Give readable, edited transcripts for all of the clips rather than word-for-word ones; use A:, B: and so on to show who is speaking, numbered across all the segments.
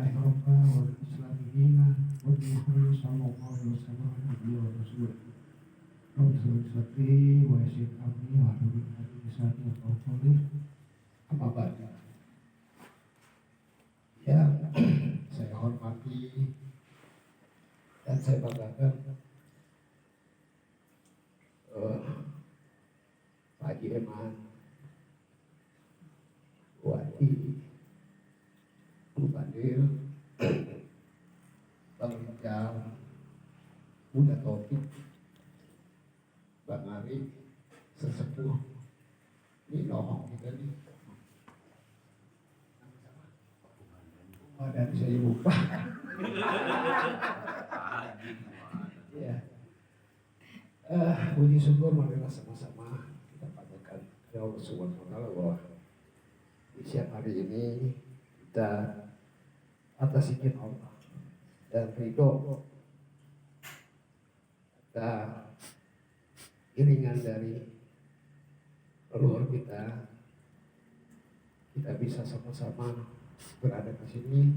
A: Alhamdulillahi Rabbil wal Islami dina wa bi Muhammadin sallallahu alaihi wasallam nabiyyi wa rasul. Rasul Satri wa yasid amri wa habibin hati kisahnya qawli. Apa ba'da? Ya, saya hormati dan saya banggakan Pak Haji Eman Wati Mubadir Bang Rijal Buddha Taufik Bang Ari sesepuh ini nohong kita nih. Oh, dan saya lupa. Ya. Puji syukur marilah sama-sama kita panjatkan kepada Allah Subhanahu wa taala bahwa di siang hari ini kita atas izin Allah dan ridho kita iringan dari leluhur kita bisa sama-sama berada di sini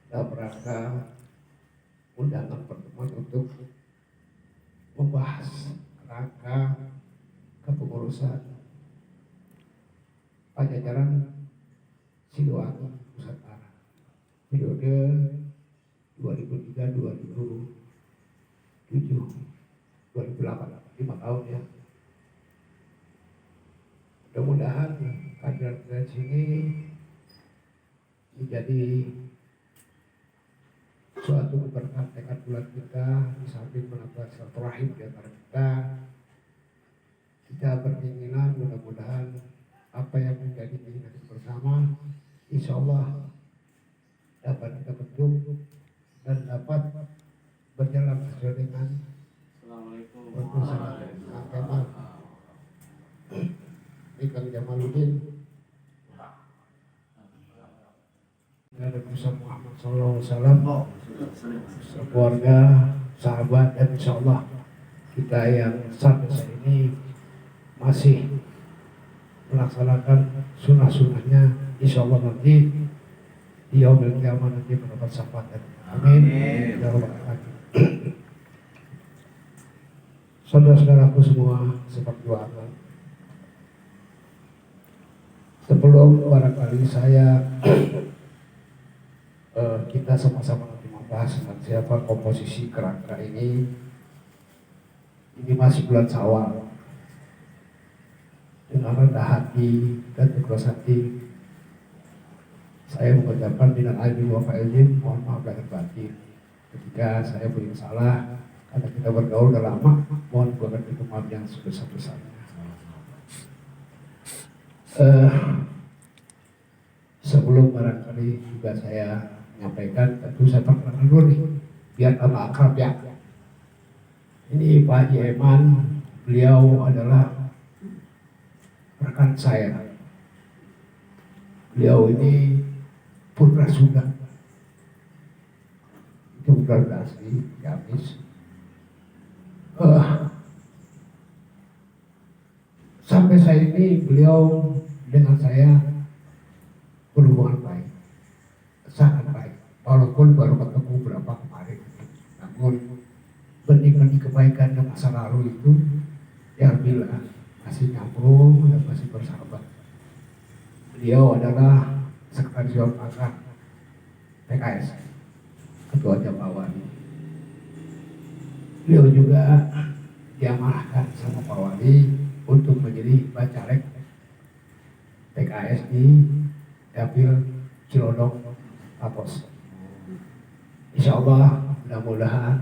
A: dalam rangka undangan pertemuan untuk membahas rangka kepengurusan Pajajaran Siliwangi Nusantara periode 2003-2007 2008 5 tahun ya. Mudah-mudahan kehadiran sini menjadi suatu keberkahan tekad bulan kita di samping menambah silaturahim di antara kita berkeinginan mudah-mudahan apa yang menjadi keinginan bersama insya Allah dapat kita bentuk dan dapat berjalan sesuai dengan keputusan Kemal Kang Jamaluddin dan Nabi Muhammad SAW, keluarga, sahabat, dan insya Allah kita yang sampai saat ini masih melaksanakan sunnah-sunnahnya, insya Allah nanti di yaumil qiyamah nanti mendapat syafaat. Amin. Ya Rabbal Alamin. Saudara-saudaraku semua seperjuangan. Sebelum barangkali saya kita sama-sama nanti membahas tentang siapa komposisi kerangka ini masih bulan Syawal. Dengan rendah hati dan ikhlas hati saya mengucapkan minal aidin wa faizin, mohon maaf lahir batin ketika saya punya salah karena kita bergaul udah lama, mohon bukan itu maaf yang sebesar-besarnya. Sebelum barangkali juga saya menyampaikan, tentu saya perkenalkan dulu nih biar tambah akrab ya. Ini Pak Haji Eman, beliau adalah rekan saya. Beliau ini putra Sunda. Itu putra asli Gamis. Sampai saya ini beliau dengan saya berhubungan baik, sangat baik. Walaupun baru ketemu berapa kemarin, namun benih-benih kebaikan di masa lalu itu ya alhamdulillah masih nyambung dan masih bersahabat. Beliau adalah sekretaris Dewan Pangkat PKS, Ketua Jabawan. Beliau juga diamanahkan sama Pak Wali untuk menjadi bacalek PKS di Dapil Cilodong Tapos. Insya Allah mudah-mudahan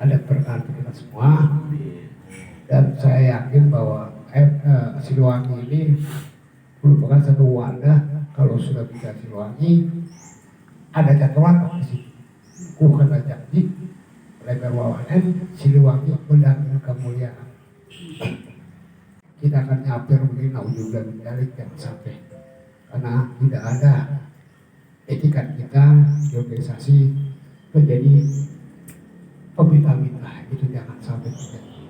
A: ada berkah untuk kita semua. Dan saya yakin bahwa Siliwangi ini merupakan satu wadah. Kalau sudah bicara Siliwangi ada catatan di situ. Bukan janji lebar wawanan Siliwangi mendapat kemuliaan. Kita akan nyapir begini naudzubillah min dzalik, jangan sampai, karena tidak ada etikat kita di organisasi menjadi peminta-minta, itu jangan sampai terjadi.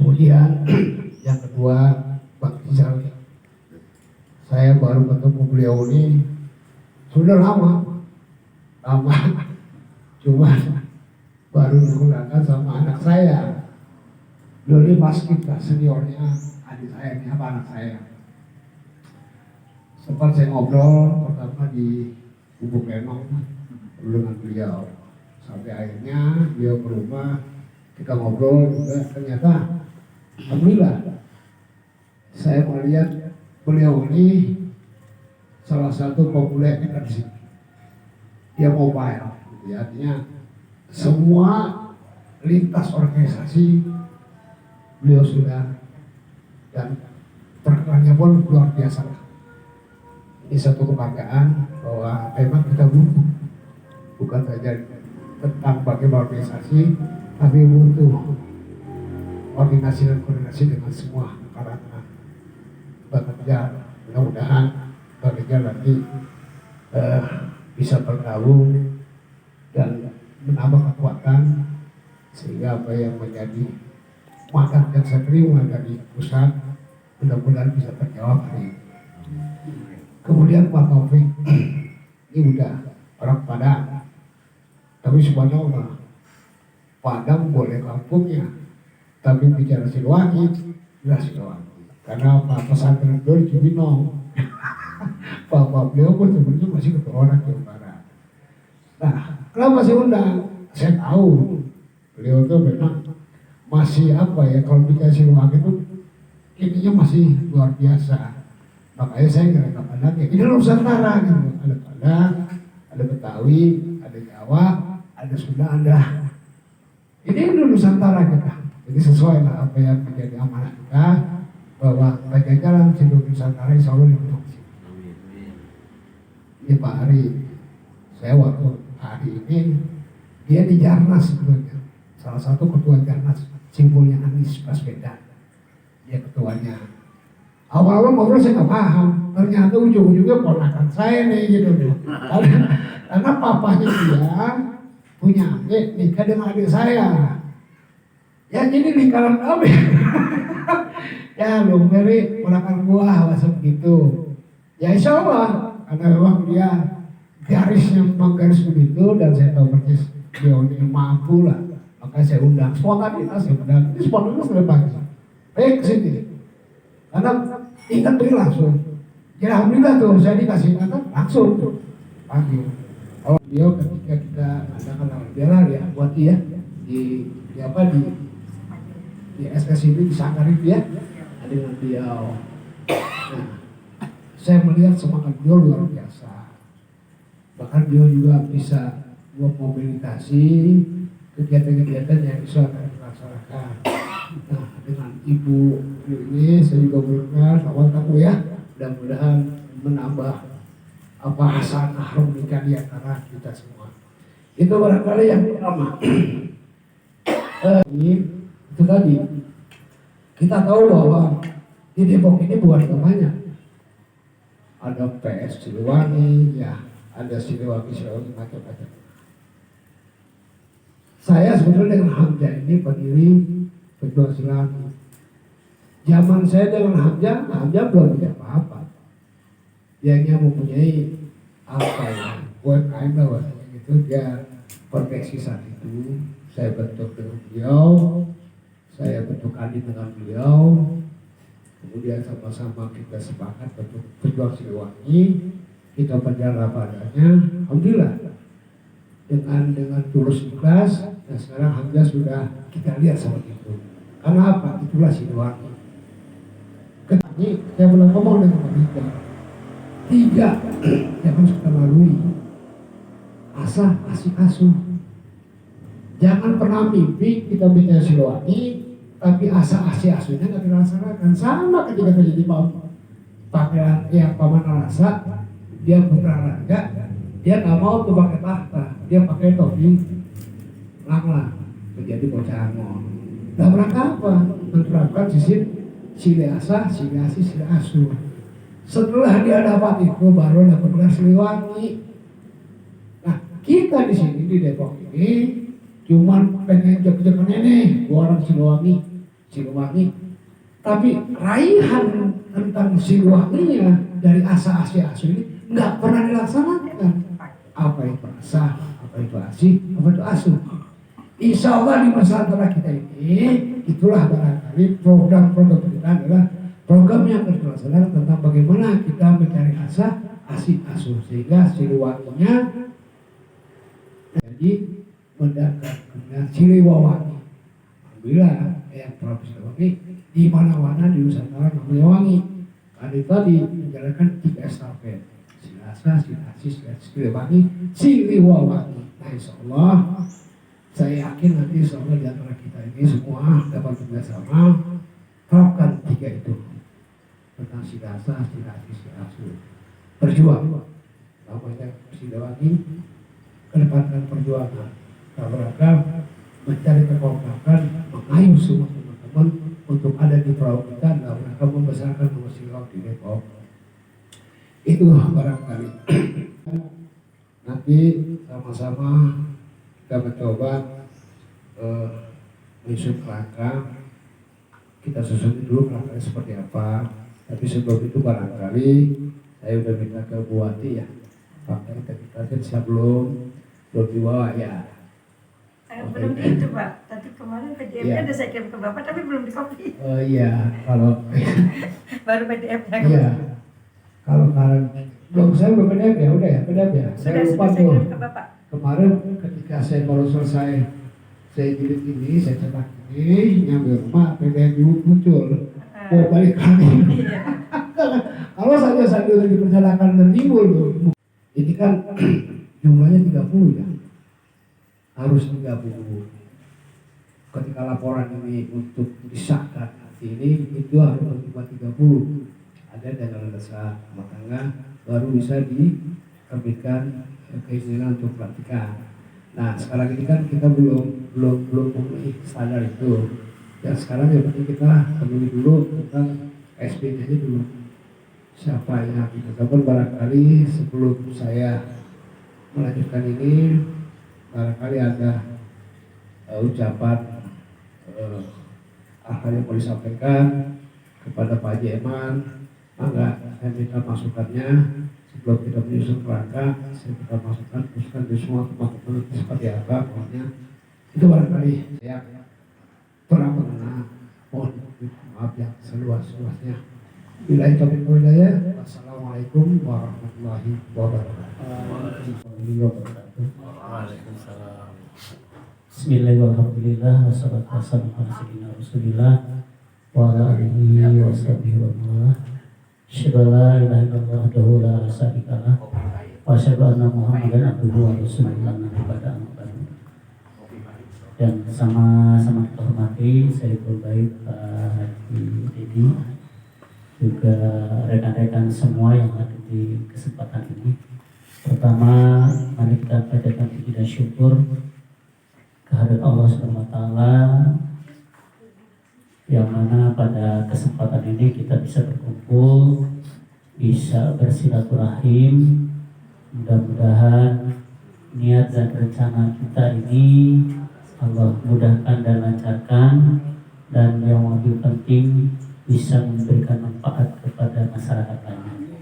A: Kemudian yang kedua, Bang Rizal, saya baru ketemu beliau ini sudah lama, lama, cuma baru digunakan sama anak saya. Dulu pas kita seniornya adik saya ini apa anak saya. Sempat saya ngobrol pertama di Bubuk Lenong dengan beliau. Sampai akhirnya beliau ke rumah, kita ngobrol juga, ternyata alhamdulillah saya melihat beliau ini salah satu populernya di sini. Dia mobile, ya, artinya semua lintas organisasi beliau sudah, dan terkenalnya pun luar biasa. Ini satu kebanggaan bahwa memang kita butuh bukan saja tentang bagaimana organisasi, tapi butuh koordinasi dan koordinasi dengan semua kalangan bekerja. Mudah-mudahan bekerja nanti bisa bergabung dan menambah kekuatan sehingga apa yang menjadi mandat yang saya terima dari pusat mudah-mudahan bisa terjawab hari ini. Kemudian Pak Taufik ini udah orang Padang, tapi subhanallah Padang boleh kampungnya, tapi bicara Siluwangi jelas Siluwangi. Karena Pak pesantren beliau di Cibinong, Bapak beliau pun sebenarnya masih ketua orang Jawa Barat. Nah, kenapa saya undang? Saya tahu beliau itu memang masih apa ya, kalau bicara Siluwangi itu ininya masih luar biasa. Makanya saya nggak Padang ya, ini Nusantara gitu. Ada Padang, ada Betawi, ada Jawa, ada Sunda, ada ini Nusantara kita. Jadi sesuai lah apa yang menjadi amanah kita, bahwa Pajajaran seluruh Nusantara insya Allah diproduksi. Ini Pak Ari, saya waktu hari ini dia di Jarnas sebetulnya, salah satu ketua Jarnas, simpulnya Anies Baswedan, dia ketuanya. Awal-awal ngobrol saya nggak paham, ternyata ujung-ujungnya ponakan saya nih gitu loh. Karena papanya dia punya adik nikah dengan adik saya. Ya jadi lingkaran kami. Ya lu beri ponakan gua masa begitu. Ya insya Allah, karena memang dia garisnya memang garis begitu dan saya tahu persis dia ini mampu lah. Maka saya undang spontanitas ya, undang ini spontanitas sudah pagi. Baik kesini. Karena ingat beri langsung. Ya alhamdulillah tuh saya dikasih ingatan langsung tuh pagi. Kalau beliau ketika kita adakan jalan ya buat dia di apa di SKS ini di Sanggar itu ya dengan beliau. Nah, saya melihat semangat beliau luar biasa. Bahkan beliau juga bisa mobilisasi kegiatan-kegiatan yang bisa dilaksanakan. Nah, dengan Ibu ini saya juga berkenal kawan kamu ya, mudah-mudahan menambah apa hasanah harmonika di antara kita semua. Itu barangkali yang pertama. Itu tadi kita tahu bahwa di Depok ini bukan namanya ada PS Siliwangi, ya ada Siliwangi macam-macam. Saya sebetulnya dengan Hamzah ini pendiri Pejuang Siliwangi. Zaman saya dengan Hamzah belum punya apa-apa. Dia hanya mempunyai apa ya, UMKM lah gitu. Dia koneksi saat itu. Saya bentuk dengan beliau, saya bentuk adik dengan beliau. Kemudian sama-sama kita sepakat bentuk Pejuang Siliwangi. Kita berjalan apa adanya. Alhamdulillah dengan tulus ikhlas. Nah sekarang Hamzah sudah kita lihat seperti itu. Karena apa? Itulah Siliwangi. Ini saya pernah ngomong dengan Pak tiga yang harus kita lalui. Asah, asih, asuh. Jangan pernah mimpi kita bikin Siliwangi, tapi asah, asih, asuhnya nggak dilaksanakan. Sama ketika terjadi pakaian yang paman rasa, dia putra raja, dia nggak mau tuh pakai tahta, dia pakai topi langlang, menjadi bocah Angol. Dalam rangka apa? Menerapkan sistem sile asah, sile asih, sile asuh. Setelah dia dapat itu baru dapat Siliwangi. Nah kita di sini di Depok ini cuman pengen jek-jekan ini orang Siliwangi. Tapi raihan tentang Siliwanginya dari asah, asih, asuh ini nggak pernah dilaksanakan. apa itu asah, apa itu asih, apa itu asuh. Insya Allah di masa antara kita ini, itulah barangkali program-program kita adalah program yang akan dilaksanakan tentang bagaimana kita mencari asah, asih, asuh, sehingga Siliwanginya jadi mendapatkan Siliwangi. Alhamdulillah yang Provinsi Siliwangi di mana-mana di Nusantara namanya Wangi. Karena itu tadi menjalankan 3 estafet, Silasa, Silasis, Siliwangi, Siliwangi. Nah, insya Allah saya yakin nanti insya Allah di antara kita ini semua dapat bekerjasama terapkan 3 itu tentang Silasa, Silasis, Silasus. Berjuang, namanya Siliwangi, kedepankan perjuangan, dalam rangka mencari kekompakan, mengayuh semua teman-teman untuk ada di perahu kita dalam rangka membesarkan nama Siliwangi di Depok. Itu barangkali nanti sama-sama kita mencoba menyusun kerangka. Kita susun dulu kerangkanya seperti apa. Tapi sebelum itu barangkali saya udah minta ke Bu Wati ya, Pak kita sebelum dibawa ya.
B: Belum itu Pak, tadi kemarin PDF-nya udah saya kirim ke Bapak tapi belum di copy.
A: Oh iya, kalau
B: baru PDF-nya.
A: Iya, kalau belum saya belum PDF ya, udah ya PDF ya. Saya lupa
B: saya
A: tuh.
B: kirim ke Bapak.
A: Kemarin ketika saya baru selesai, saya jilid ini, saya cetak ini, nyambil rumah, PDF muncul. Mau balik lagi.
B: Iya.
A: Kalau saja sambil di perjalanan dan timbul tuh. Ini kan jumlahnya 30 ya. Harus 30. Ketika laporan ini untuk disahkan nanti ini itu harus cuma 30. Ada dalam dasar rumah tangga baru bisa diterbitkan keizinan untuk pelantikan. Nah sekarang ini kan kita belum memenuhi standar itu. Ya sekarang yang penting kita kembali dulu tentang SPJ dulu. Siapa yang kita telepon barangkali sebelum saya melanjutkan ini barangkali ada ucapan apa yang mau disampaikan kepada Pak Haji Eman. Maka saya minta masukannya sebelum kita menyusun kerangka. Saya minta masukan di semua teman-teman seperti apa pokoknya itu barangkali saya kurang mengenal. Mohon maaf yang seluas-luasnya. Bila itu hidayah. Wassalamualaikum warahmatullahi wabarakatuh.
C: Waalaikumsalam. Bismillahirrahmanirrahim. Wassalatu wassalamu ala sayyidina Rasulillah wa ala alihi wa sahbihi wa man asyhadu an la ilaha illallah wahdahu la syarika lah wa asyhadu anna Muhammadan abduhu wa rasuluh pada dan sama-sama kita hormati Sayyidul Baik Pak Haji Dedi, juga rekan-rekan semua yang ada di kesempatan ini. Pertama, mari kita panjatkan puji dan syukur kehadirat Allah Subhanahu wa taala yang mana pada kesempatan ini kita bisa berkumpul, bisa bersilaturahim. Mudah-mudahan niat dan rencana kita ini Allah mudahkan dan lancarkan, dan yang lebih penting bisa memberikan manfaat kepada masyarakat lainnya.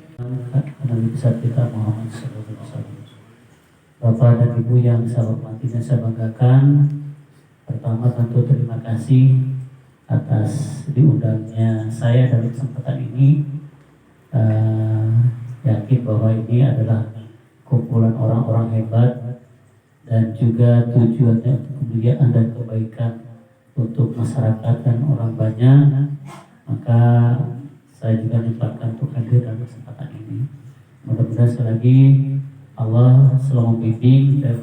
C: Nabi besar kita Muhammad SAW. Bapak dan Ibu yang saya hormati dan saya banggakan, pertama tentu terima kasih atas diundangnya saya dalam kesempatan ini. Yakin bahwa ini adalah kumpulan orang-orang hebat dan juga tujuannya untuk kemuliaan dan kebaikan untuk masyarakat dan orang banyak. Maka saya juga dipaksa untuk hadir dalam kesempatan ini. Mudah-mudahan sekali lagi Allah selalu membimbing dan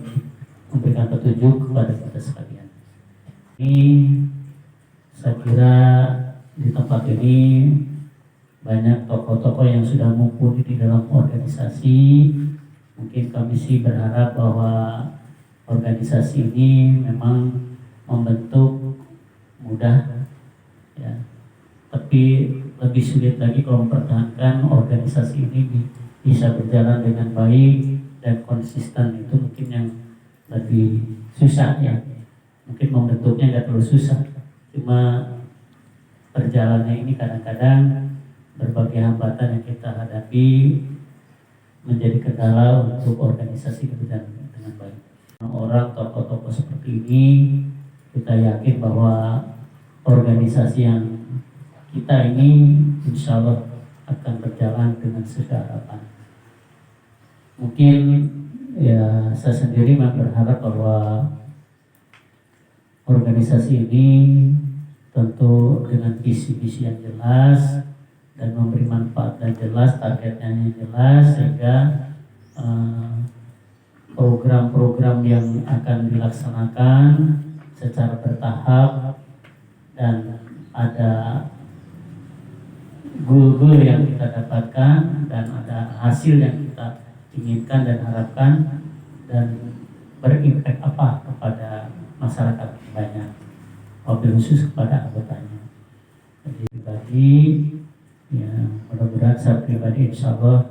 C: memberikan petunjuk kepada kita sekalian. Ini saya kira di tempat ini banyak tokoh-tokoh yang sudah mumpuni di dalam organisasi. Mungkin kami sih berharap bahwa organisasi ini memang membentuk mudah, ya. Tapi lebih sulit lagi kalau mempertahankan organisasi ini bisa berjalan dengan baik dan konsisten. Itu mungkin yang lebih susah, ya. Mungkin membentuknya nggak terlalu susah, cuma perjalanannya ini kadang-kadang berbagai hambatan yang kita hadapi menjadi kendala untuk organisasi berjalan dengan baik. Orang tokoh-tokoh seperti ini, kita yakin bahwa organisasi yang kita ini insya Allah akan berjalan dengan sesuai harapan. Mungkin ya saya sendiri berharap bahwa organisasi ini tentu dengan visi-visi yang jelas dan memberi manfaat dan jelas, targetnya yang jelas, sehingga program-program yang akan dilaksanakan secara bertahap dan ada goal-goal yang kita dapatkan dan ada hasil yang kita inginkan dan harapkan dan berimpact apa kepada masyarakat banyak, wabil khusus kepada anggotanya. Jadi pribadi, ya mudah-mudahan saya pribadi insya Allah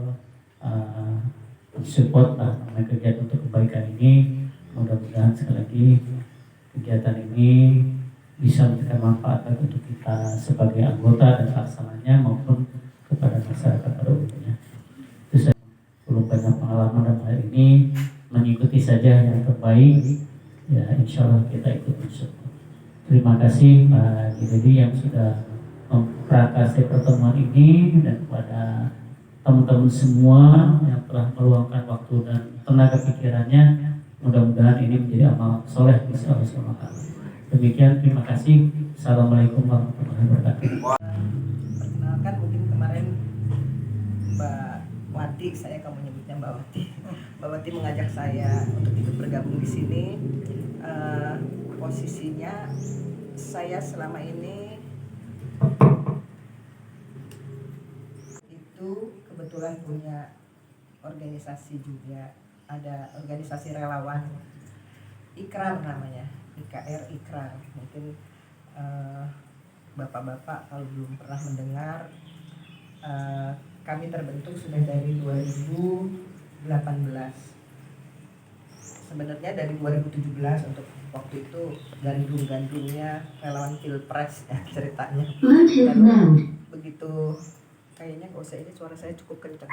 C: support lah kegiatan untuk kebaikan ini. Mudah-mudahan sekali lagi kegiatan ini bisa memberikan manfaat baik untuk kita sebagai anggota dan pelaksananya maupun kepada masyarakat pada umumnya. Itu saya belum banyak pengalaman dalam hal ini, mengikuti saja yang terbaik. Ya insya Allah kita ikut mensupport. Terima kasih Pak Dedi yang sudah memprakarya pertemuan ini dan kepada teman-teman semua yang telah meluangkan waktu dan tenaga pikirannya. Mudah-mudahan ini menjadi amal soleh di sisi Allah SWT. Demikian, terima kasih. Assalamualaikum warahmatullahi wabarakatuh.
D: Perkenalkan, mungkin kemarin Mbak Wati, saya kamu nyebutnya Mbak Wati. Mbak Wati mengajak saya untuk ikut bergabung di sini. Posisinya saya selama ini itu kebetulan punya organisasi juga, ada organisasi relawan Ikrar namanya, IKR Ikrar. Mungkin bapak-bapak kalau belum pernah mendengar, kami terbentuk sudah dari 2018. Sebenarnya dari 2017 untuk waktu itu gandrung-gandrungnya relawan Pilpres ya ceritanya. Lalu begitu kayaknya gak usah, ini suara saya cukup kencang.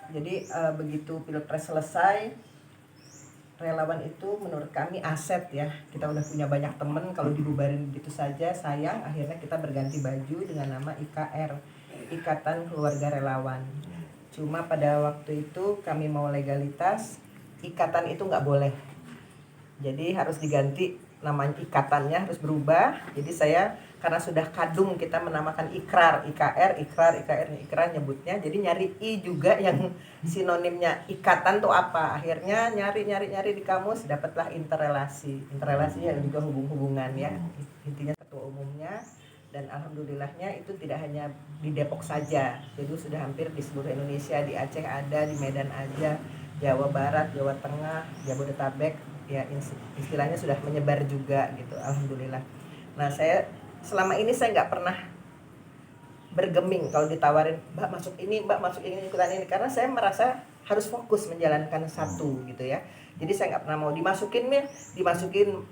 D: Jadi begitu Pilpres selesai, relawan itu menurut kami aset ya. Kita udah punya banyak temen, kalau dibubarin begitu saja sayang. Akhirnya kita berganti baju dengan nama IKR, Ikatan Keluarga Relawan. Cuma pada waktu itu kami mau legalitas, ikatan itu nggak boleh. Jadi harus diganti, namanya ikatannya harus berubah. Jadi saya karena sudah kadung kita menamakan Ikrar, IKR, Ikrar nyebutnya. Jadi nyari I juga yang sinonimnya ikatan tuh apa. Akhirnya nyari di kamus, dapatlah interrelasi. Interrelasi yang juga hubungan ya. Intinya ketua umumnya. Dan alhamdulillahnya itu tidak hanya di Depok saja. Jadi sudah hampir di seluruh Indonesia, di Aceh ada, di Medan ada, Jawa Barat, Jawa Tengah, Jabodetabek, ya istilahnya sudah menyebar juga gitu, alhamdulillah. Nah saya selama ini saya nggak pernah bergeming kalau ditawarin mbak masuk ini ikutan ini, karena saya merasa harus fokus menjalankan satu gitu ya. Jadi saya nggak pernah mau dimasukin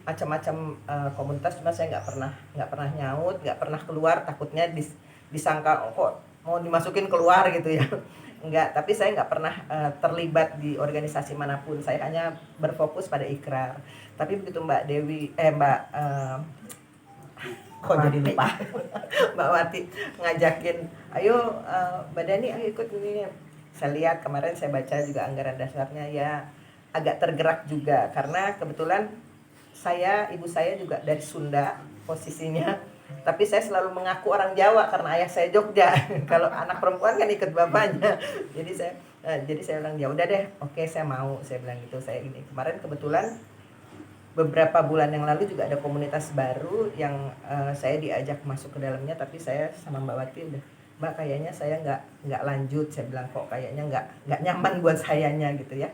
D: macam-macam komunitas, cuma saya nggak pernah nyaut, nggak pernah keluar, takutnya disangka kok mau dimasukin keluar gitu ya. Enggak, tapi saya nggak pernah terlibat di organisasi manapun. Saya hanya berfokus pada Ikrar. Tapi begitu Mbak Dewi, kok jadi lupa, Mbak Wati ngajakin, ayo Mbak Dani, ayo ikut ini. Saya lihat kemarin saya baca juga anggaran dasarnya, ya agak tergerak juga karena kebetulan ibu saya juga dari Sunda posisinya. Tapi saya selalu mengaku orang Jawa karena ayah saya Jogja. Kalau anak perempuan kan ikut bapaknya. Jadi saya bilang ya udah deh, oke saya mau, saya bilang gitu. Saya ini kemarin kebetulan beberapa bulan yang lalu juga ada komunitas baru yang saya diajak masuk ke dalamnya, tapi saya sama Mbak Wati udah, Mbak kayaknya saya nggak lanjut. Saya bilang kok kayaknya nggak nyaman buat sayanya gitu ya.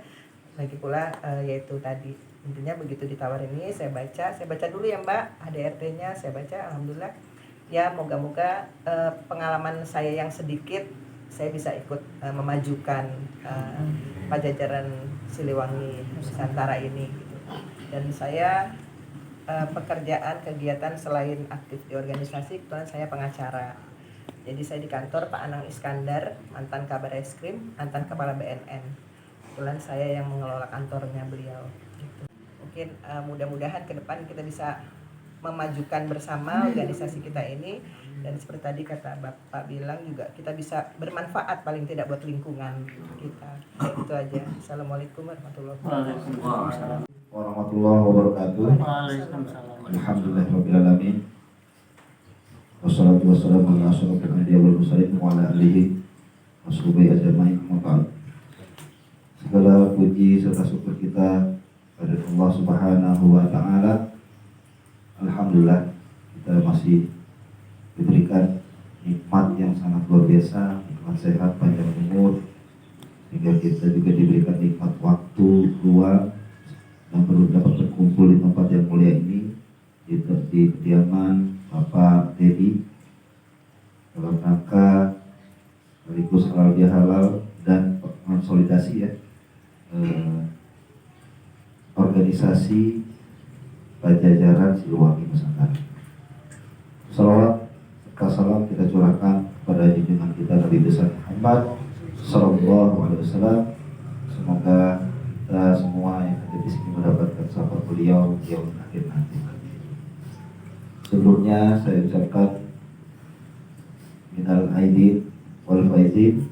D: Lagi pula yaitu tadi intinya begitu ditawarin ini saya baca dulu ya Mbak, ADRT-nya saya baca, alhamdulillah ya, moga-moga pengalaman saya yang sedikit saya bisa ikut memajukan Pajajaran Siliwangi Nusantara ini gitu. Dan saya pekerjaan kegiatan selain aktif di organisasi, kebetulan saya pengacara. Jadi saya di kantor Pak Anang Iskandar, mantan Kabar Eskrim, mantan Kepala BNN. Kebetulan saya yang mengelola kantornya beliau. Gitu. Mungkin mudah-mudahan ke depan kita bisa memajukan bersama organisasi kita ini, dan seperti tadi kata Bapak bilang juga kita bisa bermanfaat paling tidak buat lingkungan kita. Itu aja. Assalamualaikum warahmatullahi wabarakatuh.
E: Warahmatullahi wabarakatuh. Alhamdulillahirrahmanirrahim. Wassalatu wassalamu ala asyrafil anbiya'i wal mursalin wa ala alihi washabihi ajma'in. Amma ba'd. Segala puji serta syukur kita pada Allah Subhanahu wa taala. Alhamdulillah kita masih diberikan nikmat yang sangat luar biasa, nikmat sehat, panjang umur, sehingga kita juga diberikan nikmat waktu luang yang perlu dapat berkumpul di tempat yang mulia ini, di kediaman Bapak Dedi, dalam rangka sekaligus halal bihalal dan konsolidasi ya organisasi Pajajaran Siliwangi Nusantara. Salawat serta salam kita curahkan kepada junjungan kita Nabi besar Muhammad Sallallahu Alaihi Wasallam. Semoga kita semua yang ada di sini mendapatkan syafaat beliau di yaumul akhir nanti. Sebelumnya saya ucapkan minal aidin wal faizin,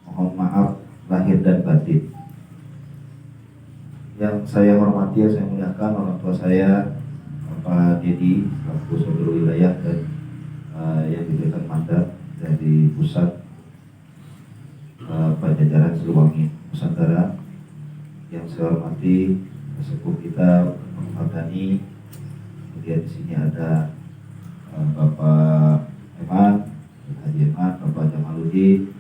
E: mohon maaf lahir dan batin. Yang saya hormati, yang saya muliakan orang tua saya, Bapak Dedi, selaku saudara wilayah dan yang diberikan mandat dari pusat Pajajaran Siliwangi Nusantara. Yang saya hormati sepupu kita Bapak Dani, kemudian di sini ada Bapak Eman, Haji Eman, Bapak Jamaluddin,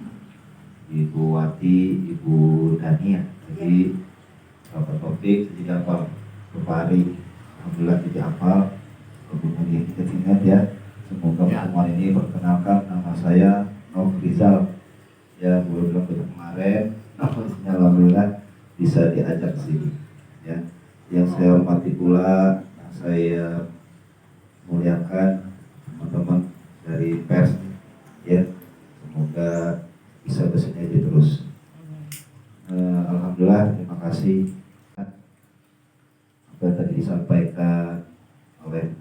E: Ibu Wati, Ibu Dani, jadi Bapak Topik, jadi apa Bapak Hari, alhamdulillah tidak hafal, kemudian kita ingat ya. Semoga pertemuan ini perkenalkan, nama saya Nov Rizal, ya boleh bilang kemarin, namanya alhamdulillah bisa diajak ke sini. Ya, yang saya hormati pula, saya muliakan teman-teman dari pers, ya semoga bisa bersinergi terus. Alhamdulillah, terima kasih apa yang tadi disampaikan oleh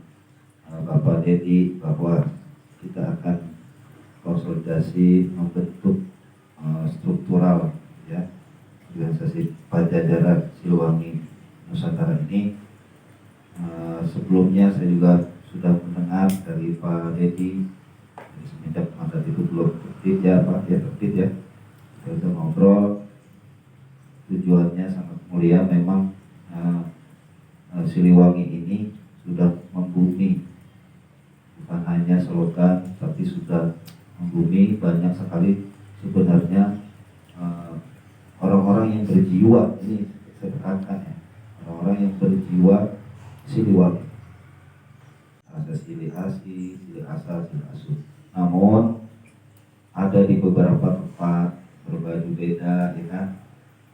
E: Bapak Dedi bahwa kita akan konsolidasi membentuk struktural ya organisasi Pajajaran Siliwangi Nusantara ini. Sebelumnya saya juga sudah mendengar dari Pak Dedi semenjak mandat itu belum tertib ya Pak, ya tertib ya, kita ngobrol, tujuannya sangat mulia. Memang Siliwangi ini sudah membumi, bukan hanya slogan tapi sudah membumi. Banyak sekali sebenarnya orang-orang yang berjiwa, ini saya tekankan ya, orang-orang yang berjiwa Siliwangi, ada Sili Asi, Sili Asa, Sili Asu. Namun ada di beberapa tempat berbaju beda, ya kan?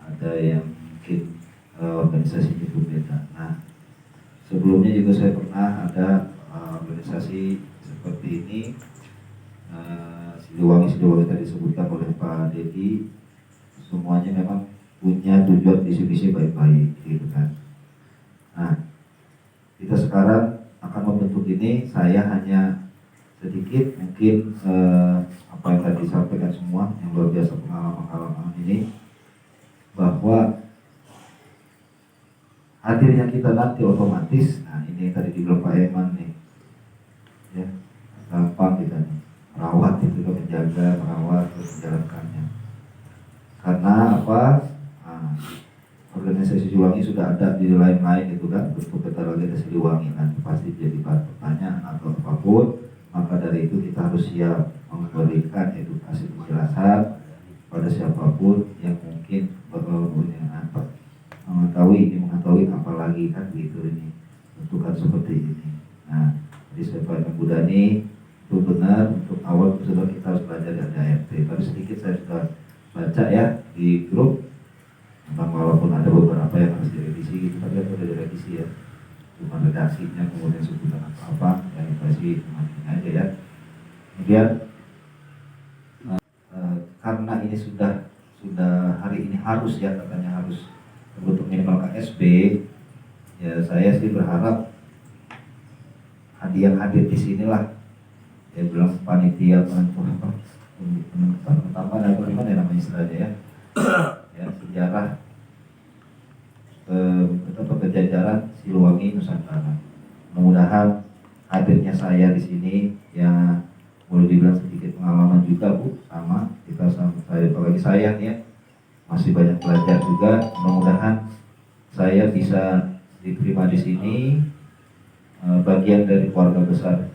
E: Ada yang mungkin organisasi itu beda. Nah, sebelumnya juga saya pernah ada organisasi seperti ini, Siliwangi tadi disebutkan oleh Pak Dedi. Semuanya memang punya tujuan visi-visi baik-baik, gitu kan. Nah, kita sekarang akan membentuk ini. Saya hanya sedikit mungkin apa yang tadi disampaikan semua yang luar biasa pengalaman ini, bahwa hadirnya kita nanti otomatis, nah ini tadi dibilang Pak Eman nih, ya gampang kita nih merawat itu, menjaga, merawat, terus menjalankannya. Karena apa? Nah, organisasi Siliwangi sudah ada di lain-lain itu kan, bentuk kita lagi ada Siliwangi kan, pasti jadi pertanyaan atau apapun. Maka dari itu kita harus siap memberikan edukasi penjelasan pada siapapun yang mungkin mengetahui apalagi kan gitu ini bentukan seperti ini. Nah, jadi saya Pak Bu Dani itu benar, untuk awal sudah kita harus belajar dari ART. Tapi sedikit saya sudah baca ya di grup, memang walaupun ada beberapa yang harus direvisi gitu, tapi kan sudah direvisi ya, cuma redaksinya kemudian sebutan apa-apa yang dikasih cuma ini aja ya. Kemudian hari ini harus ya, katanya harus untuk minimal KSB, ya saya sih berharap yang hadir di sinilah, ya bilang panitia penentuan apa gimana ya namanya istilahnya ya, ya sejarah kejajaran Siliwangi Nusantara. Mudah-mudahan hadirnya saya di sini ya boleh dibilang sedikit pengalaman juga Bu, sama kita sama saya, apalagi saya nih ya masih banyak belajar juga. Mudah-mudahan saya bisa diterima di sini, bagian dari keluarga besar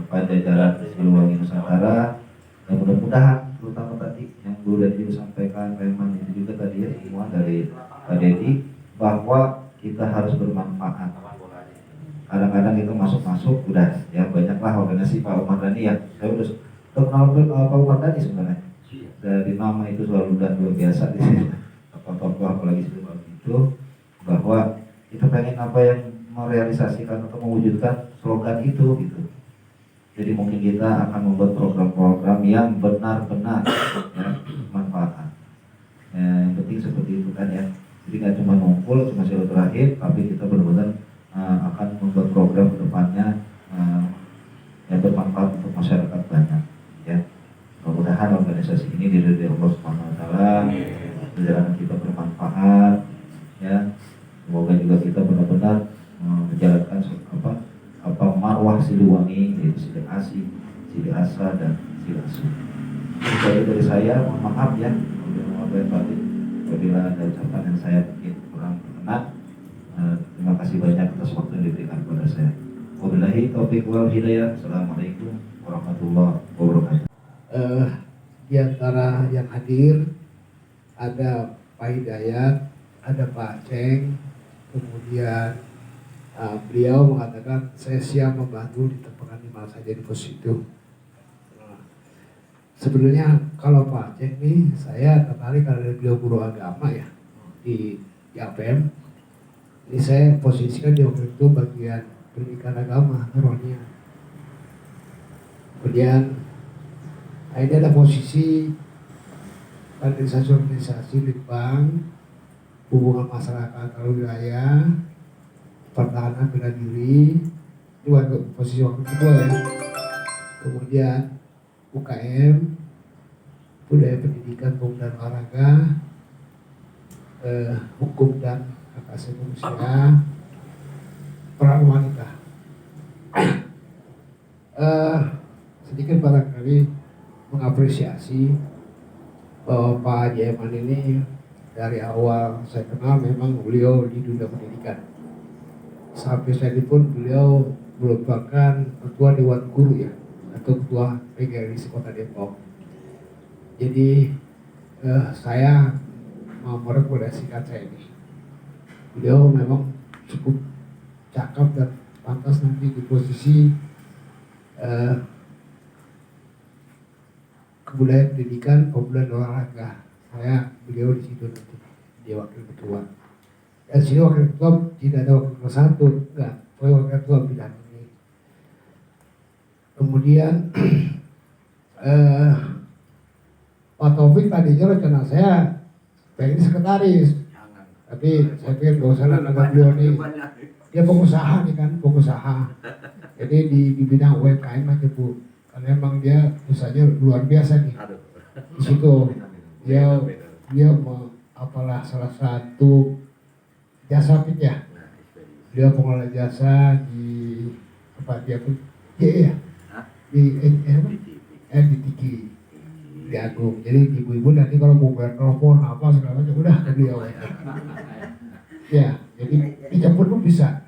E: Pajajaran Siliwangi Nusantara, dan mudah-mudahan terutama tadi yang Bu Dedi sampaikan, memang itu juga tadi ya semua dari Pak Dedi, bahwa kita harus bermanfaat. Kadang-kadang kita masuk udah ya banyaklah organisasi Pak Umar Dhani ya, saya udah kenal Pak Umar Dhani sebenarnya dari nama itu selalu udah luar biasa di sini, tokoh-tokoh apalagi seperti itu, bahwa kita pengen apa yang merealisasikan atau mewujudkan slogan itu gitu. Jadi mungkin kita akan membuat program-program yang benar-benar ya, manfaat. Yang penting seperti itu kan ya. Jadi nggak cuma ngumpul, cuma silaturahim, tapi kita benar-benar akan membuat program ke depannya yang bermanfaat untuk masyarakat banyak. Ya, mudah-mudahan organisasi ini diridhoi Allah Subhanahu Wa Taala, perjalanan kita bermanfaat. Ya, semoga juga kita benar-benar menjalankan marwah Siliwangi, yaitu Sili Asih, Sili Asa, dan Sili Asu. Jadi dari saya, mohon maaf ya, apabila ada ucapan yang saya mungkin kurang berkenan. Terima kasih banyak atas waktu yang diberikan kepada saya. Wabillahi taufiq wal hidayah. Assalamualaikum warahmatullahi wabarakatuh.
A: Di antara yang hadir ada Pak Hidayat, ada Pak Ceng, kemudian beliau mengatakan saya siap membantu ditempatkan di mana saja di pos itu. Sebenarnya kalau Pak Ceng nih, saya tertarik karena beliau guru agama ya di APM. Ini saya posisikan di waktu itu bagian pendidikan agama, rohnya. Kemudian ini ada posisi organisasi litbang, hubungan masyarakat antar wilayah, pertahanan bela diri, itu posisi waktu kedua ya. Kemudian UKM, budaya pendidikan, pemuda dan olahraga, hukum dan hak asasi manusia, peran wanita. Sedikit barangkali mengapresiasi bahwa Pak Jaiman ini dari awal saya kenal memang beliau di dunia pendidikan. Sampai saat ini pun beliau merupakan ketua Dewan Guru ya, atau ketua PGRI Kota Depok. Jadi saya mau merekomendasikan saya ini. Beliau memang cukup cakap dan pantas nanti di posisi kebudayaan pendidikan, pemuda dan olahraga. Beliau di situ nanti dia wakil ketua. Dan sini wakil ketua tidak ada wakil ketua satu, enggak. Wakil ketua bidang ini. Kemudian Pak Taufik tadinya rencana saya pengen sekretaris, tapi saya pikir gak usah lah karena beliau ini dia pengusaha nih kan, pengusaha. Jadi di bidang UMKM aja Bu, karena memang dia usahanya luar biasa nih. Di situ dia apalah salah satu jasa pit ya. Dia pengelola jasa di apa dia pun ya di Tiki di Agung. Jadi ibu-ibu nanti kalau mau bayar telepon apa segala macam udah ke beliau ya. Jadi dijemput pun bisa.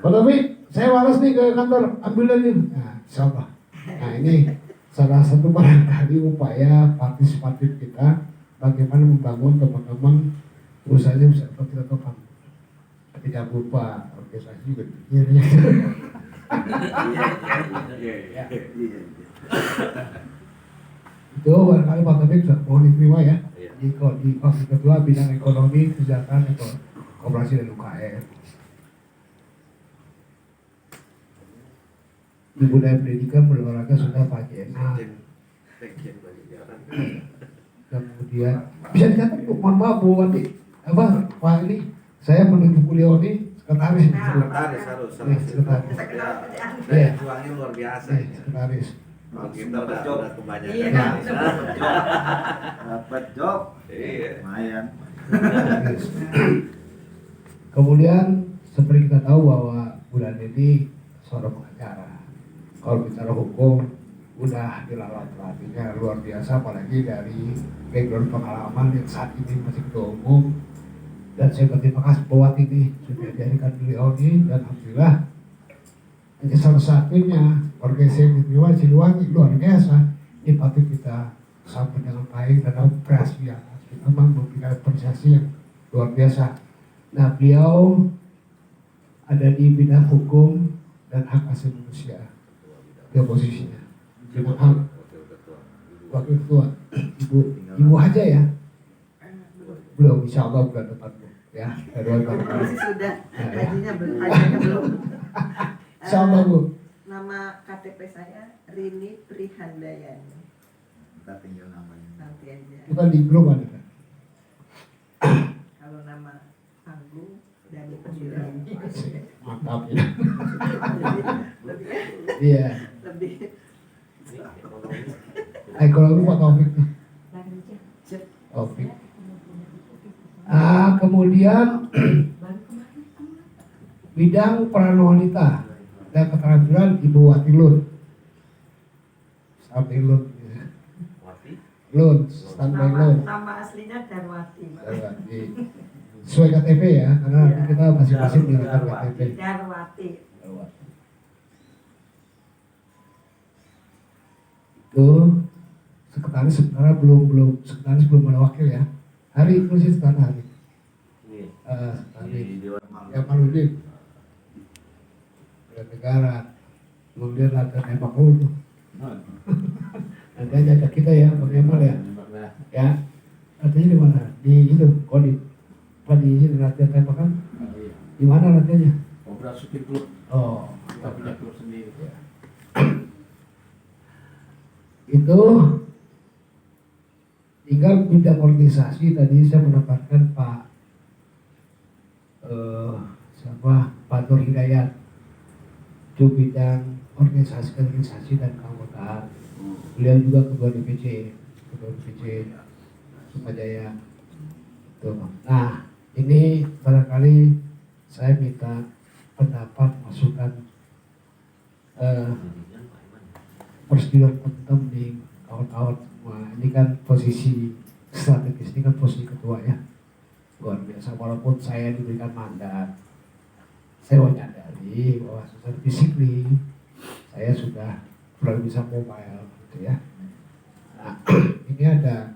A: Pak Taufik, saya malas nih ke kantor, ambil aja. Nah, insyaallah. Nah ini salah satu barangkali upaya partisipatif kita bagaimana membangun teman-teman usahanya bisa kita topang. Tidak lupa organisasi juga. Itu barangkali Pak Taufik mohon diterima ya. Di Komisi Kedua bidang ekonomi, kesejahteraan, koperasi dan UKM. Di budaya pendidikan, olahraga sudah Pak Jena. kemudian bisa dikatakan Bu, mohon maaf Bu Wati, apa Pak ini saya menunjuk beliau ini sekretaris.
E: Sekretaris harus.
A: Iya, sekretaris.
E: Daya juangnya luar biasa
A: Iya,
E: ini.
A: sekretaris.
E: Kalau kita udah kebanyakan.
B: Iya,
E: dapat job. Dapat job. Iya. Lumayan.
A: Sekretaris. Kemudian seperti kita tahu bahwa bulan ini seorang pengacara. Kalau bicara hukum udah dilalat pelatihnya luar biasa, apalagi dari background pengalaman yang saat ini masih ketua umum. Dan saya berterima kasih buat ini sudah dijadikan beliau ini, dan alhamdulillah ini salah satunya organisasi Siliwangi Siliwangi luar biasa. Ini patut kita sambut dengan baik dan apresiasi ya. Kita memang memberikan apresiasi yang luar biasa. Nah, beliau ada di bidang hukum dan hak asasi manusia. Dia posisinya dengan hak wakil ketua. Ibu aja ya. Belum, insya Allah bulan depan Bu. Ya,
D: Masih sudah,
A: Ya.
D: hajinya belum.
A: Insya Allah Bu.
D: Nama KTP saya Rini Prihandayani.
E: Kita tinggal namanya.
D: Nanti aja.
A: Bukan di grup ada kan?
D: Kalau nama panggung Dani Perjuangan.
A: Mantap ya.
D: Lebih
A: Iya.
D: lebih
A: Ekonomi Pak Taufik. Taufik. Kemudian bidang peran wanita dan keterampilan Ibu Wati Lun. Sampai Lun. Ya. Lun, standby Lun.
B: Nama aslinya Darwati, Pak.
A: Darwati. Sesuai KTP ya, karena nanti kita masing-masing menggunakan KTP.
B: Darwati.
A: Darwati. Itu sekretaris sebenarnya belum sekretaris belum ada wakil ya. Hari itu sih sekarang hari. Sekretaris. Ya Maludin. Bela negara. Kemudian ada nembak tuh. Nanti aja kita ya, Bang Emal ya. Ya. Artinya di mana? Di itu, Kodim. Apa di sini latihan tembakan? Di mana latihannya?
F: Operasi klub,
A: Oh,
F: kita punya klub sendiri.
A: ya. Itu tinggal bidang organisasi tadi saya mendapatkan Pak Nur Hidayat itu bidang organisasi dan keanggotaan. Beliau juga ketua DPC Sukajaya. Tuh. Nah, ini barangkali saya minta pendapat masukan persetujuan penting kawan-kawan semua. Ini kan posisi strategis, ini kan posisi ketua ya, luar biasa. Walaupun saya diberikan mandat, saya menyadari bahwa secara fisik nih saya sudah belum bisa mobile gitu ya. Nah, ini ada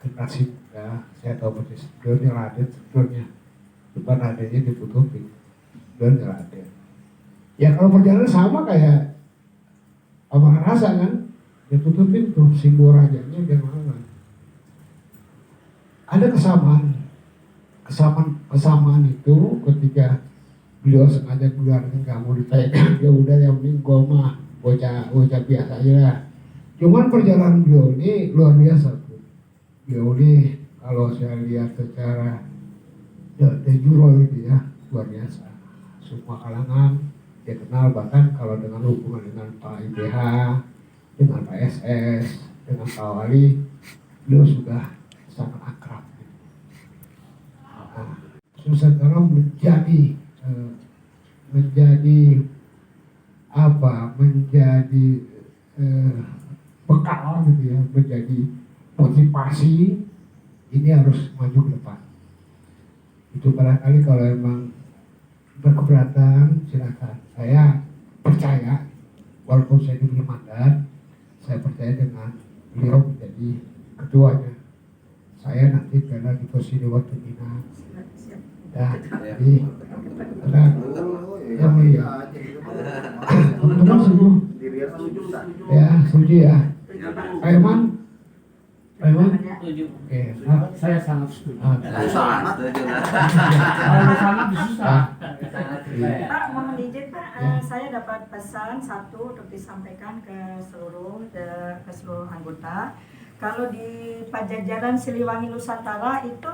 A: generasi muda, saya tahu persis beliau Raden sebetulnya, depan Radennya ditutupin, beliau Raden. Ya kalau perjalanan sama kayak Abang Rasa kan, dia tutupin tuh simbol rajanya dia mana. Ada kesamaan itu ketika beliau sengaja keluar nggak mau ditanya, ya udah yang penting gua mah bocah biasa aja lah. Cuman perjalanan beliau ini luar biasa tuh. Beliau ini kalau saya lihat secara de jure gitu ya, luar biasa. Semua kalangan dia kenal, bahkan kalau dengan hubungan dengan Pak IPH, dengan Pak SS, dengan Pak Wali, beliau sudah sangat akrab. Nah, sekarang menjadi bekal gitu ya, menjadi motivasi, ini harus maju ke depan. Itu barangkali kalau emang berkeberatan silakan. Saya percaya walaupun saya diberi mandat, saya percaya dengan beliau menjadi ketuanya. Saya nanti berada di posisi Dewan Pembina. Ya, jadi ada yang teman-teman setuju. Ya, setuju ya. Pak Iman? Oke, nah,
F: Saya sangat setuju.
E: Sangat setuju.
F: Kalau sangat susah.
B: Pak, mohon izin Pak,
A: Ya.
B: saya dapat pesan satu untuk disampaikan ke seluruh anggota. Kalau di Pajajaran Siliwangi Nusantara itu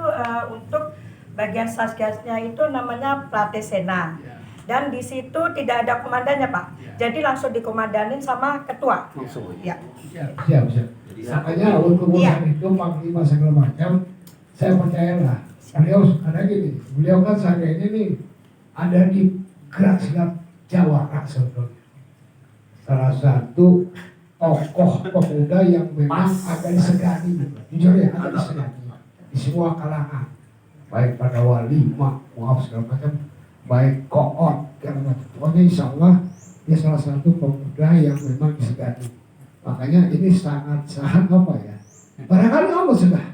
B: untuk bagian satgasnya itu namanya Pratesena.
F: Ya.
B: Dan di situ tidak ada komandannya, Pak. Jadi langsung dikomandanin sama ketua. Ya.
A: Siap. Makanya untuk urusan itu panglima segala macam, saya percayalah. Beliau kan saya ini nih ada di gerak sigap Jawara sebetulnya. Salah satu tokoh pemuda yang memang ada disegani, jujur ya, ada disegani di semua kalangan, baik pada wali, maaf segala macam, baik koot segala macam. Pokoknya insya Allah dia salah satu pemuda yang memang disegani. Makanya ini sangat apa ya? Barangkali Allah sudah,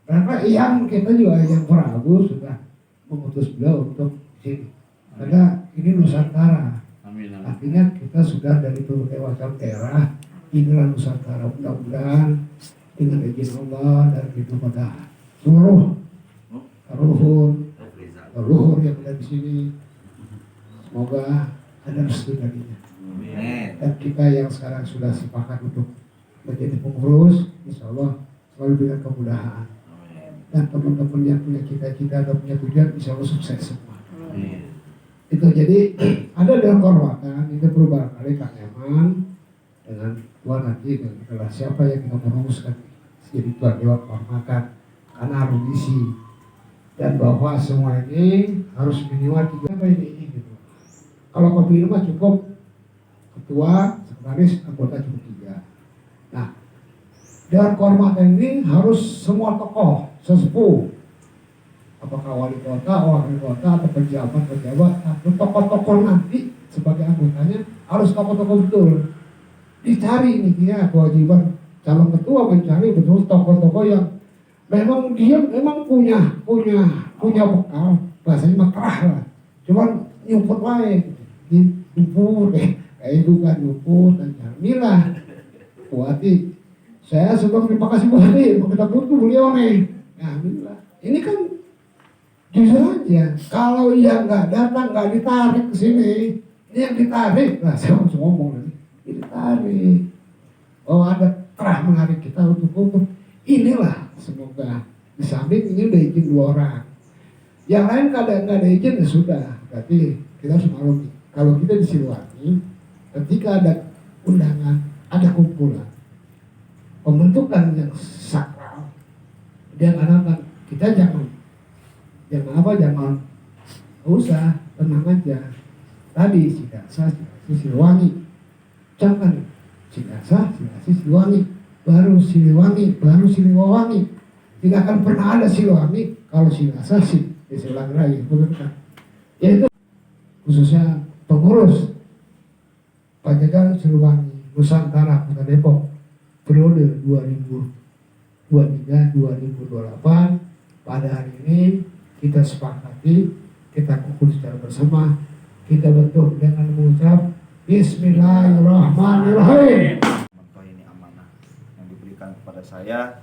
A: barangkali yang kita juga yang Prabu sudah memutus beliau untuk sini. Karena ini Nusantara.
F: Amin.
A: Artinya kita sudah dari berbagai macam daerah, inilah Nusantara. Mudah-mudahan dengan izin Allah dan itu pada seluruh leluhur yang ada di sini, semoga ada restu darinya. Dan kita yang sekarang sudah sepakat untuk menjadi pengurus, insya Allah selalu dengan kemudahan. Dan teman-teman yang punya cita-cita dan punya tujuan, insya Allah sukses semua. Itu jadi ada dalam kehormatan itu perubahan kali Kang Eman dengan Tuan nanti adalah siapa yang kita merumuskan jadi Tuan Dewan Kehormatan karena harus diisi dan bahwa semua ini harus minimal 3 apa ini gitu. Kalau pemilu mah cukup ketua, sekretaris, anggota cukup 3. Nah, Dewan Kehormatan ini harus semua tokoh sesepuh, apakah wali kota, wakil kota, atau pejabat, atau tokoh-tokoh nanti sebagai anggotanya harus tokoh-tokoh betul. Dicari nih dia kewajiban calon ketua mencari betul tokoh-tokoh yang memang dia memang punya bekal, bahasanya makrah lah. Cuman nyumput wae, nyumput kayak bukan nyumput dan camilah. Buati, saya sebelum terima kasih Buati, kita butuh beliau nih. Nah, alhamdulillah. Ini kan jujur aja, kalau yang nggak datang, nggak ditarik ke sini, ini yang ditarik, nah saya langsung ngomong nanti, ini ditarik. Oh ada terah menarik kita untuk inilah semoga di samping ini udah izin 2 orang, yang lain kadang nggak ada izin ya sudah, berarti kita harus maklumi. Kalau kita di Siliwangi, ketika ada undangan, ada kumpulan, pembentukan yang sakral, dia nggak kita jangan usah, tenang aja. Tadi Sidaksa, Siliwangi, jangan Sidaksa, Siliwangi, baru Siliwangi. Tidak akan pernah ada Siliwangi kalau Sidaksa Siliwangi lagi, betul kan? Yaitu khususnya pengurus Pajajaran Siliwangi Nusantara Kota Depok periode 2023-2028. Pada hari ini kita sepakati, kita kumpul secara bersama, kita bentuk dengan mengucap Bismillahirrahmanirrahim.
E: Ini amanah yang diberikan kepada saya,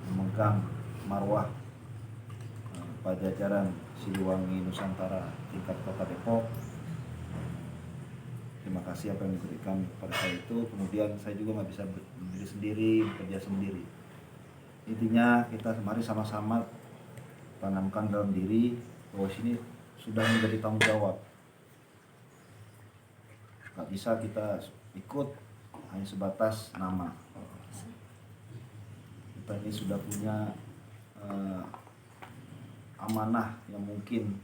E: memegang marwah Pajajaran Siliwangi Nusantara tingkat Kota Depok. Terima kasih apa yang diberikan kepada saya itu. Kemudian saya juga nggak bisa berdiri sendiri, bekerja sendiri. Intinya kita mari sama-sama tanamkan dalam diri bahwa sini sudah menjadi tanggung jawab. Gak bisa kita ikut hanya sebatas nama. Kita ini sudah punya amanah yang mungkin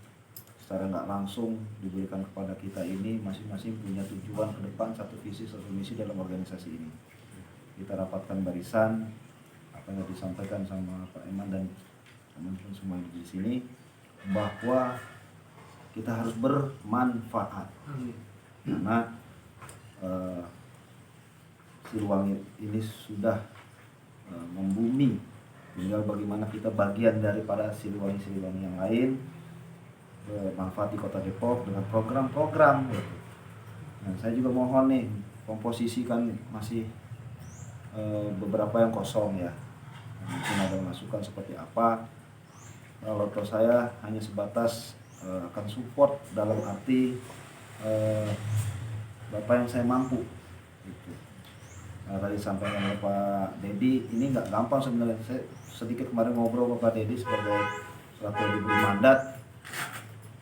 E: secara nggak langsung diberikan kepada kita ini, masing-masing punya tujuan ke depan, satu visi, satu misi dalam organisasi ini. Kita rapatkan barisan, apa yang disampaikan sama Pak Eman dan teman-teman semua di sini, bahwa kita harus bermanfaat. Karena Siliwangi ini sudah membumi, tinggal bagaimana kita bagian daripada Siliwangi-Siliwangi yang lain, bermanfaat di Kota Depok dengan program-program. Nah, saya juga mohon nih, komposisi kan masih beberapa yang kosong ya. Mungkin ada masukan seperti apa. Kalau saya hanya sebatas akan support dalam arti Bapak yang saya mampu gitu. tadi sampaikan oleh Pak Dedi, ini nggak gampang sebenarnya. Saya sedikit kemarin ngobrol sama Pak Dedi sebagai selaku yang diberi mandat,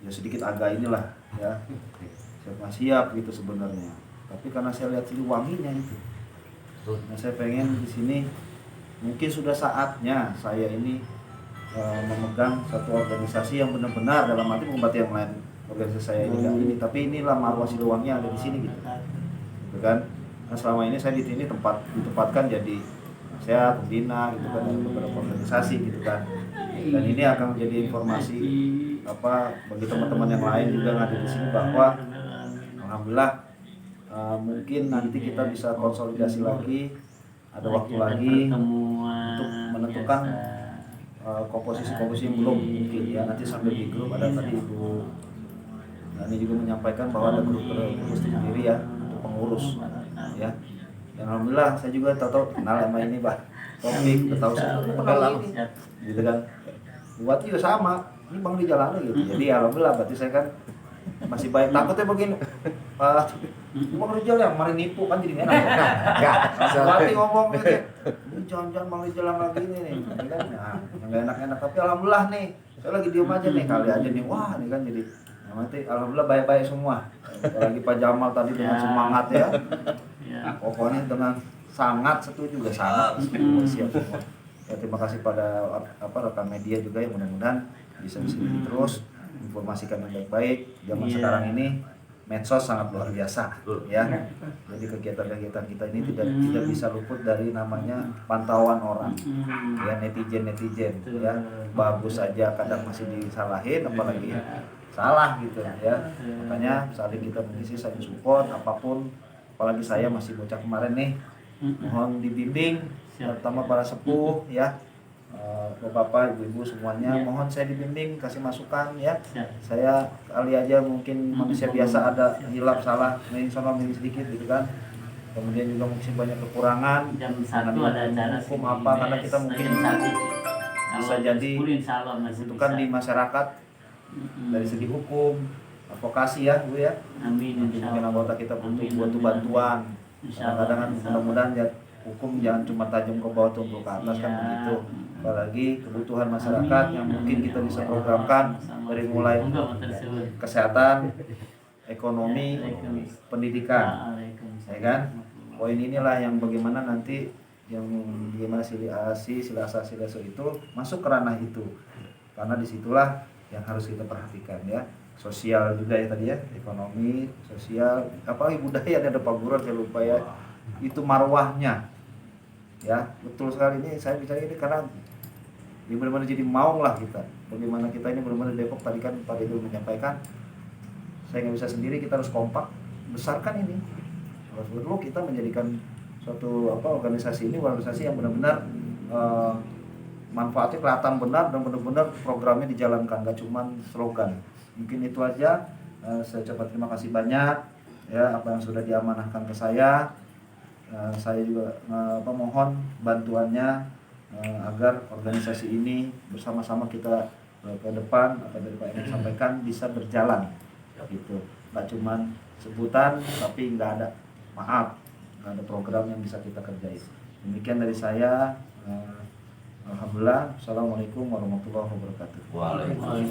E: ya sedikit agak inilah ya, saya nggak siap gitu sebenarnya. Tapi karena saya lihat Siliwanginya itu, nah saya pengen di sini mungkin sudah saatnya saya ini memegang satu organisasi yang benar-benar, dalam arti bukan berarti yang lain organisasi saya ini nggak ini, tapi inilah marwah Siliwangi yang ada di sini gitu kan. Nah selama ini saya di sini ditempatkan jadi saya pembina gitu kan, dari beberapa organisasi gitu kan, dan ini akan menjadi informasi bagi teman-teman yang lain juga yang ada di sini, bahwa alhamdulillah mungkin nanti kita bisa konsolidasi lagi, ada waktu lagi untuk menentukan komposisi yang belum mungkin ya, nanti sambil di grup ada tadi Ibu ini juga menyampaikan bahwa ada grup sendiri ya untuk pengurus ya. Dan alhamdulillah saya juga tahu kenal sama ini Pak Topik, tahu saya kenal ini gitu kan. Buat juga sama, ini Bang di jalan gitu. Jadi alhamdulillah berarti saya kan masih baik. Takutnya begini, Pak Bang Rizal yang kemarin nipu kan jadi enak. Enggak. Berarti ngomong gitu. Ini jangan-jangan Bang Rizal lagi ini nih. Kan nah, enggak enak-enak, tapi alhamdulillah nih. Saya lagi diem aja nih, kali aja nih. Wah, ini kan jadi nanti alhamdulillah baik-baik semua. Apalagi Pak Jamal tadi dengan semangat ya. Pokoknya dengan sangat setuju, juga sangat siap semua. Ya, terima kasih pada rekan media juga yang mudah-mudahan bisa disini terus informasikan yang baik-baik. Zaman sekarang ini medsos sangat luar biasa ya. Jadi kegiatan-kegiatan kita ini tidak bisa luput dari namanya pantauan orang ya, netizen ya. Bagus saja kadang masih disalahin, apalagi salah gitu ya. Makanya saling kita mengisi, saling support apapun. Apalagi saya masih bocah kemarin nih, mohon dibimbing terutama para sepuh ya, bapak-bapak, ibu-ibu semuanya, mohon saya dibimbing, kasih masukan ya. Saya kali aja mungkin manusia biasa ada hilap salah, salah sedikit gitu kan. Kemudian juga mungkin banyak kekurangan.
C: Jam 1 ada acara
E: hukum apa, karena kita mungkin bisa jadi dibutuhkan di masyarakat dari segi hukum, advokasi ya Bu ya.
C: Amin.
E: Mungkin anggota kita butuh bantuan. Kadang-kadang kan mudah-mudahan ya hukum jangan cuma tajam ke bawah tumpul ke atas kan begitu. Apalagi kebutuhan masyarakat yang mungkin kita bisa programkan dari mulai kesehatan, ekonomi, pendidikan, ya kan? Poin inilah yang bagaimana nanti yang bagaimana silasa itu masuk ke ranah itu, karena disitulah yang harus kita perhatikan ya. Sosial juga ya tadi ya, ekonomi, sosial, apalagi budaya, ada Pak Guru saya lupa ya, itu marwahnya ya. Betul sekali, ini saya bicara ini karena ini benar-benar jadi mau lah kita, bagaimana kita ini benar-benar Depok tadi kan Pak Dedo menyampaikan, saya nggak bisa sendiri, kita harus kompak besarkan ini. Harus perlu kita menjadikan suatu organisasi ini organisasi yang benar-benar manfaatnya kelihatan benar dan benar-benar programnya dijalankan, nggak cuma slogan. Mungkin itu aja. Saya ucapkan terima kasih banyak ya apa yang sudah diamanahkan ke saya. Saya juga mohon bantuannya agar organisasi ini bersama-sama kita ke depan, apa dari Pak Emen sampaikan, bisa berjalan gitu. Nggak cuma sebutan tapi nggak ada program yang bisa kita kerjain. Demikian dari saya. Alhamdulillah. Assalamualaikum warahmatullahi wabarakatuh.
G: Waalaikumsalam.